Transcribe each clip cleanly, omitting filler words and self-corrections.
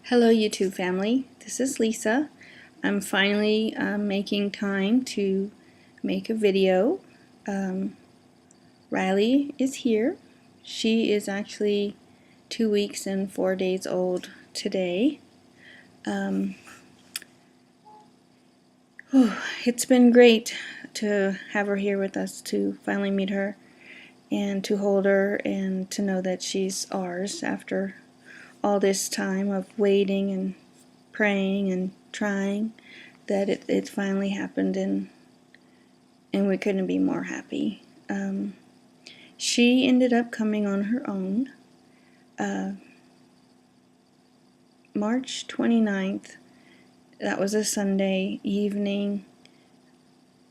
Hello YouTube family, this is Lisa. I'm finally making time to make a video. Riley is here. She is actually 2 weeks and 4 days old today. It's been great to have her here with us, to finally meet her and to hold her and to know that she's ours after all this time of waiting and praying and trying, that it finally happened, and we couldn't be more happy. She ended up coming on her own March 29th. That was a Sunday evening.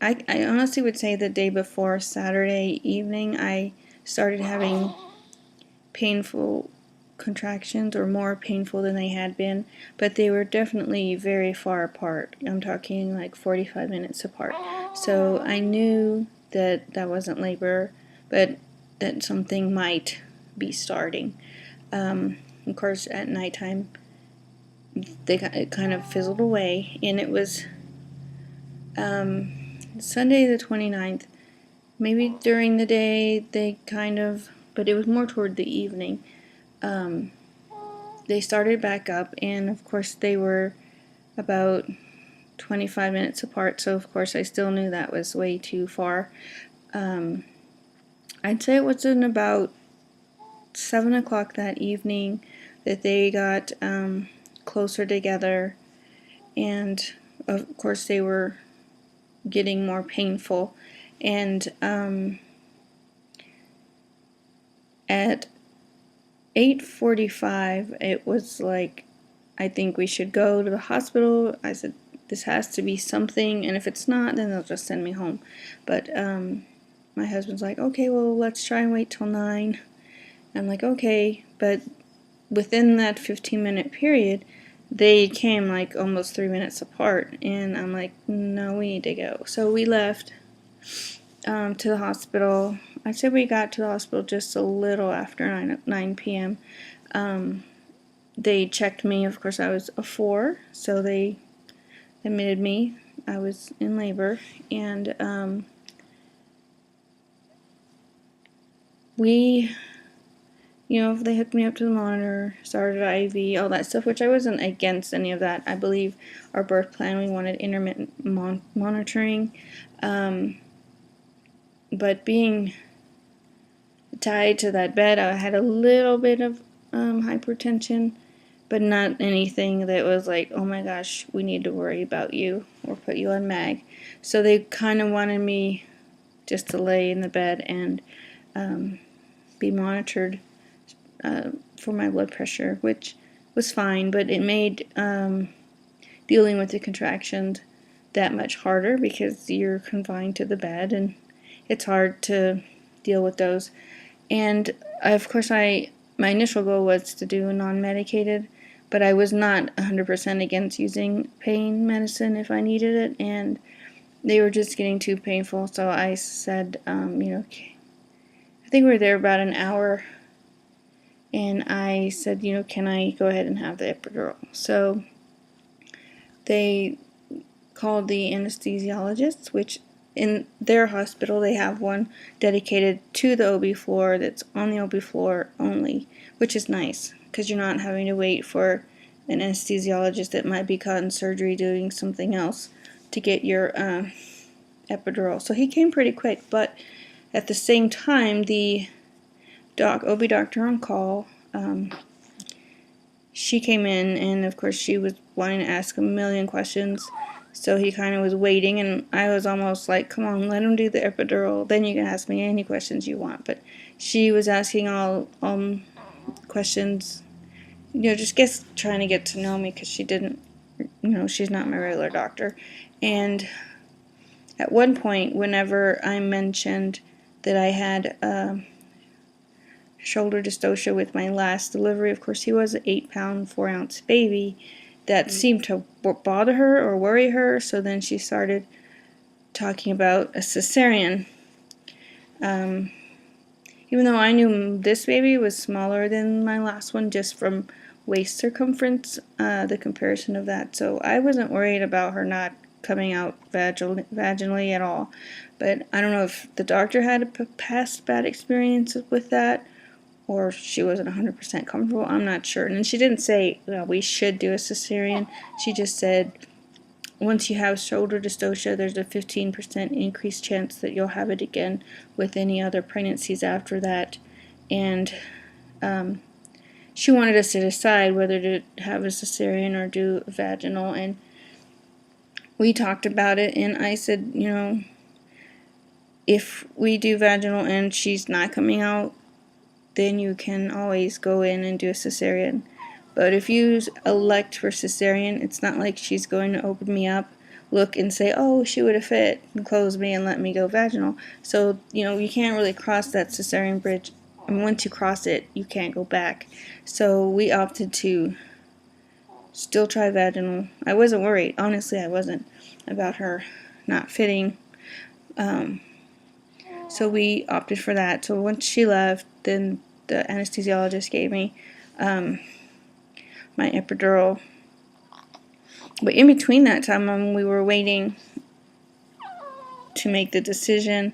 I honestly would say the day before, Saturday evening, I started having painful contractions, or more painful than they had been, but they were definitely very far apart. I'm talking like 45 minutes apart. So I knew that that wasn't labor, but that something might be starting. Of course, at nighttime, it kind of fizzled away, and it was Sunday the 29th. Maybe during the day they kind of, but it was more toward the evening. They started back up, and of course they were about 25 minutes apart, so of course I still knew that was way too far. I'd say it was in about 7 o'clock that evening that they got closer together, and of course they were getting more painful, and at 8:45 it was like, I think we should go to the hospital. I said, this has to be something, and if it's not, then they'll just send me home. But my husband's like, okay, well, let's try and wait till 9. I'm like, okay, but within that 15-minute period, they came like almost 3 minutes apart, and I'm like, no, we need to go. So we left to the hospital. I said we got to the hospital just a little after 9 p.m. They checked me. Of course, I was a 4, so they admitted me. I was in labor, and they hooked me up to the monitor, started IV, all that stuff, which I wasn't against any of that. I believe our birth plan, we wanted intermittent monitoring. But being tied to that bed, I had a little bit of hypertension, but not anything that was like, oh my gosh, we need to worry about you or put you on mag. So they kind of wanted me just to lay in the bed and be monitored for my blood pressure, which was fine, but it made dealing with the contractions that much harder because you're confined to the bed, and it's hard to deal with those. And of course, my initial goal was to do a non-medicated, but I was not 100% against using pain medicine if I needed it, and they were just getting too painful. So I said, I think we were there about an hour, and I said, can I go ahead and have the epidural? So they called the anesthesiologist, which in their hospital they have one dedicated to the OB floor that's on the OB floor only, which is nice because you're not having to wait for an anesthesiologist that might be caught in surgery doing something else to get your epidural. So he came pretty quick, but at the same time, the OB doctor on call, she came in, and of course she was wanting to ask a million questions. So he kind of was waiting, and I was almost like, come on, let him do the epidural, then you can ask me any questions you want. But she was asking all questions, just trying to get to know me, because she didn't, she's not my regular doctor. And at one point, whenever I mentioned that I had shoulder dystocia with my last delivery, of course he was an 8-pound, 4-ounce baby, that seemed to bother her or worry her, so then she started talking about a cesarean. Even though I knew this baby was smaller than my last one just from waist circumference, the comparison of that. So I wasn't worried about her not coming out vaginally at all. But I don't know if the doctor had a past bad experience with that, or she wasn't 100% comfortable. I'm not sure. And she didn't say we should do a cesarean. She just said once you have shoulder dystocia, there's a 15% increased chance that you'll have it again with any other pregnancies after that. And she wanted us to decide whether to have a cesarean or do a vaginal. And we talked about it, and I said, if we do vaginal and she's not coming out, then you can always go in and do a cesarean. But if you elect for cesarean, it's not like she's going to open me up, look and say, oh, she would have fit, and close me and let me go vaginal. So, you can't really cross that cesarean bridge. And once you cross it, you can't go back. So we opted to still try vaginal. I wasn't worried. Honestly, I wasn't about her not fitting. So we opted for that. So once she left, then the anesthesiologist gave me my epidural. But in between that time, when we were waiting to make the decision,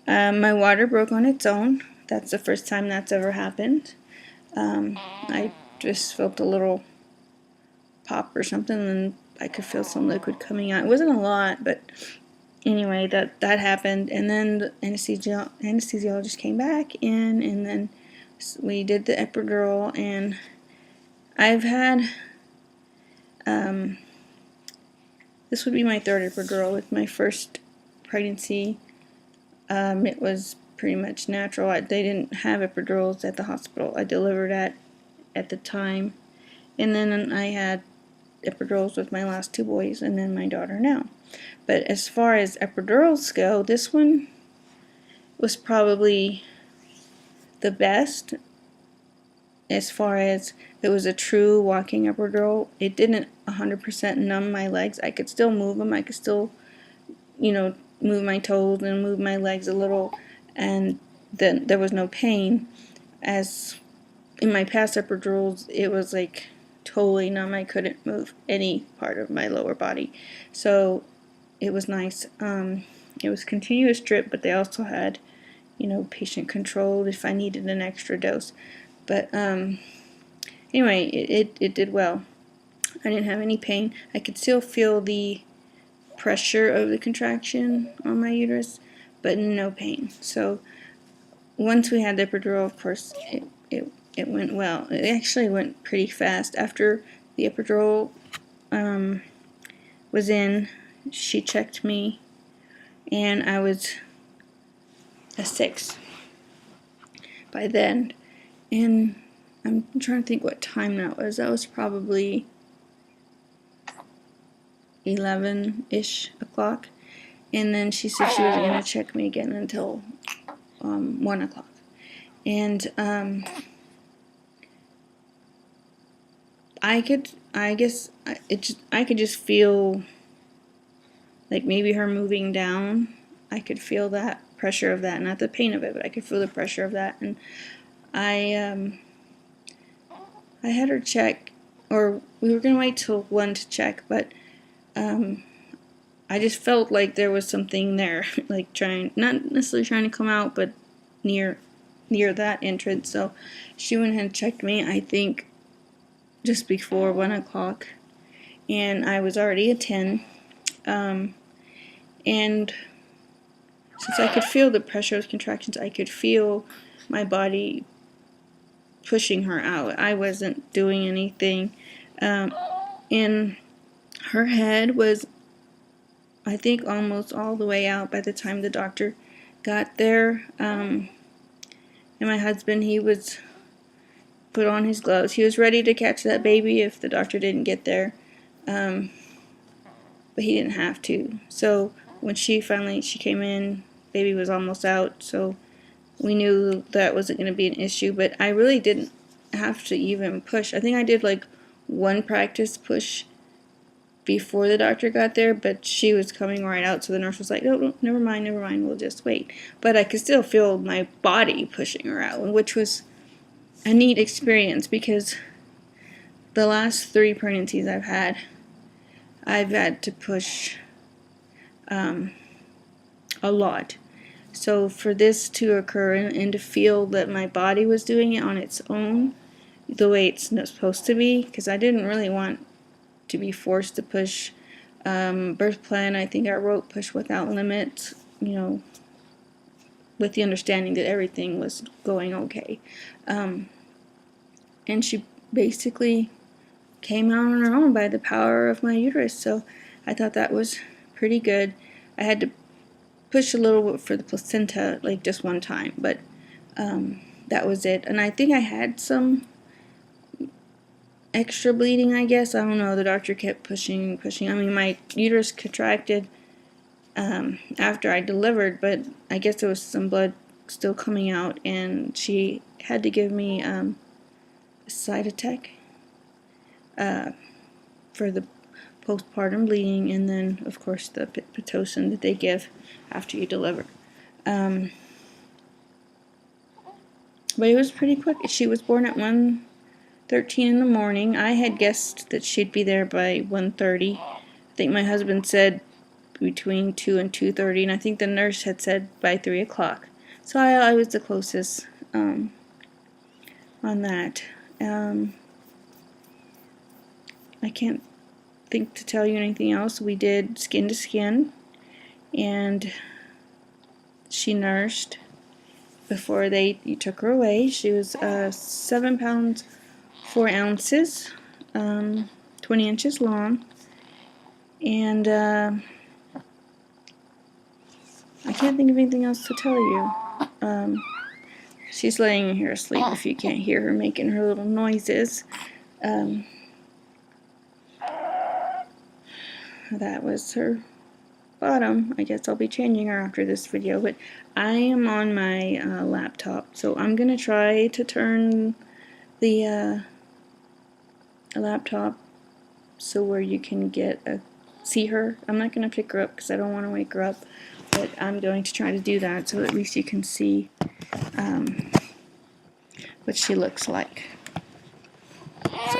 my water broke on its own. That's the first time that's ever happened. I just felt a little pop or something, and I could feel some liquid coming out. It wasn't a lot, but anyway, that happened. And then the anesthesiologist came back in, and then we did the epidural. And I've had this would be my third epidural. With my first pregnancy, it was pretty much natural. They didn't have epidurals at the hospital I delivered at the time. And then I had epidurals with my last two boys, and then my daughter now. But as far as epidurals go, this one was probably the best. As far as it was a true walking epidural, it didn't 100% numb my legs. I could still move them. I could still, move my toes and move my legs a little, and then there was no pain. As in my past epidurals, it was like totally numb. I couldn't move any part of my lower body. So it was nice. It was continuous drip, but they also had, patient controlled if I needed an extra dose. But anyway, it did well. I didn't have any pain. I could still feel the pressure of the contraction on my uterus, but no pain. So once we had the epidural, of course, it went well. It actually went pretty fast. After the epidural was in, she checked me, and I was a 6 by then. And I'm trying to think what time that was. That was probably 11-ish o'clock. And then she said she wasn't going to check me again until 1 o'clock. And I could just feel like maybe her moving down. I could feel that pressure of that, not the pain of it, but I could feel the pressure of that. And I had her check, or we were gonna wait till 1 to check, but I just felt like there was something there, like not necessarily trying to come out, but near that entrance. So she went ahead and checked me, I think just before 1 o'clock, and I was already a 10. And since I could feel the pressure of the contractions, I could feel my body pushing her out. I wasn't doing anything. And her head was, I think, almost all the way out by the time the doctor got there. And my husband, he was put on his gloves. He was ready to catch that baby if the doctor didn't get there. But he didn't have to. So when she came in, baby was almost out, so we knew that wasn't going to be an issue. But I really didn't have to even push. I think I did like one practice push before the doctor got there, but she was coming right out, so the nurse was like, no, never mind, we'll just wait. But I could still feel my body pushing her out, which was a neat experience, because the last 3 pregnancies I've had to push a lot. So for this to occur and to feel that my body was doing it on its own, the way it's supposed to be, because I didn't really want to be forced to push. Birth plan, I think I wrote push without limits, with the understanding that everything was going okay. And she basically came out on her own by the power of my uterus, so I thought that was pretty good. I had to push a little bit for the placenta, like just one time, but that was it. And I think I had some extra bleeding, I guess. I don't know. The doctor kept pushing. I mean, my uterus contracted after I delivered, but I guess there was some blood still coming out, and she had to give me a Cytotec for the postpartum bleeding, and then, of course, the Pitocin that they give after you deliver. But it was pretty quick. She was born at 1:13 in the morning. I had guessed that she'd be there by 1:30. I think my husband said between 2 and 2:30, and I think the nurse had said by 3 o'clock. So I was the closest on that. I can't think to tell you anything else. We did skin to skin, and she nursed before you took her away. She was 7 pounds 4 ounces, 20 inches long, and I can't think of anything else to tell you. She's laying here asleep if you can't hear her making her little noises. That was her bottom. I guess I'll be changing her after this video, but I am on my laptop, so I'm going to try to turn the laptop so where you can see her. I'm not going to pick her up because I don't want to wake her up, but I'm going to try to do that so at least you can see what she looks like. So,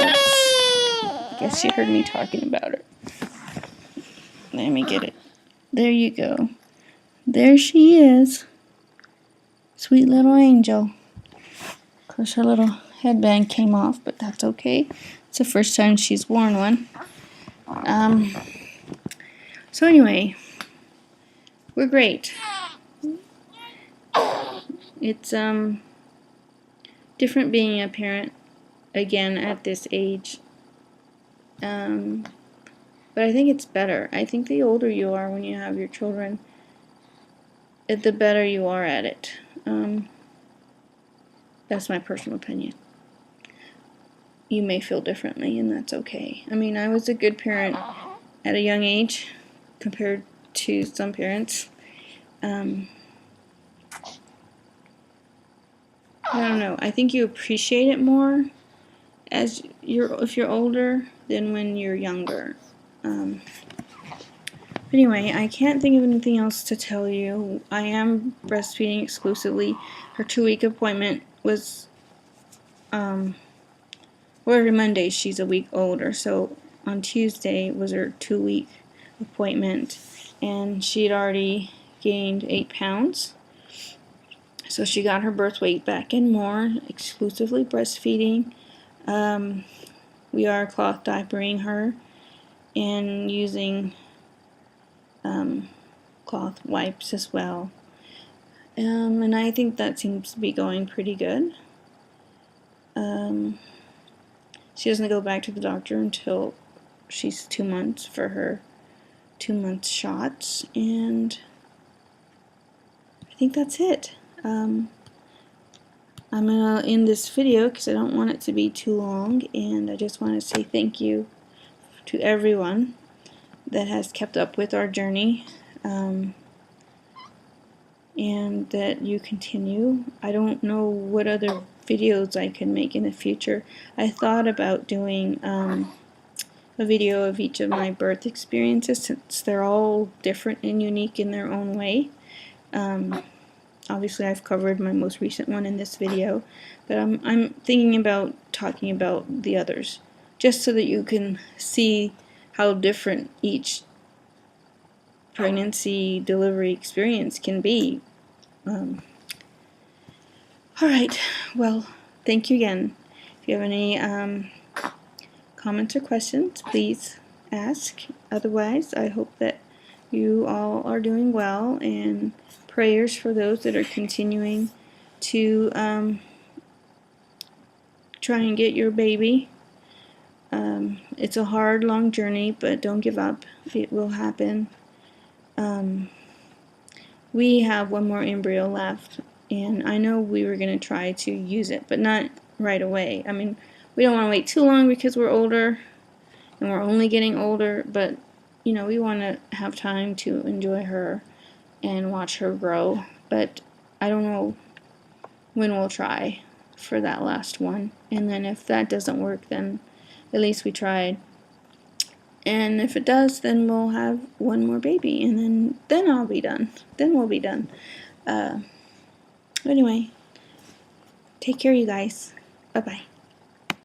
I guess you heard me talking about her. Let me get it. There you go. There she is. Sweet little angel. Of course, her little headband came off, but that's okay. It's the first time she's worn one. So anyway, we're great. It's different being a parent again at this age. But I think it's better. I think the older you are when you have your children, the better you are at it. That's my personal opinion. You may feel differently, and that's okay. I mean, I was a good parent at a young age compared to some parents. I don't know. I think you appreciate it more if you're older than when you're younger. Anyway, I can't think of anything else to tell you. I am breastfeeding exclusively. Her 2-week appointment was, every Monday she's a week older, so on Tuesday was her 2-week appointment, and she had already gained 8 pounds. So she got her birth weight back and more, exclusively breastfeeding. We are cloth diapering her and using cloth wipes as well. And I think that seems to be going pretty good. She doesn't go back to the doctor until she's 2 months for her 2-month shots, and I think that's it. I'm going to end this video because I don't want it to be too long, and I just want to say thank you to everyone that has kept up with our journey, and that you continue. I don't know what other videos I can make in the future. I thought about doing a video of each of my birth experiences, since they're all different and unique in their own way. Obviously, I've covered my most recent one in this video, but I'm thinking about talking about the others, just so that you can see how different each pregnancy delivery experience can be. Alright, well, thank you again. If you have any comments or questions, please ask. Otherwise, I hope that you all are doing well, and prayers for those that are continuing to try and get your baby. It's a hard, long journey, but don't give up. It will happen. We have one more embryo left, and I know we were going to try to use it, but not right away. I mean, we don't want to wait too long because we're older, and we're only getting older, but, you know, we want to have time to enjoy her and watch her grow. But I don't know when we'll try for that last one. And then if that doesn't work, then at least we tried. And if it does, then we'll have one more baby, and then I'll be done. Then we'll be done. Anyway, take care, you guys. Bye-bye.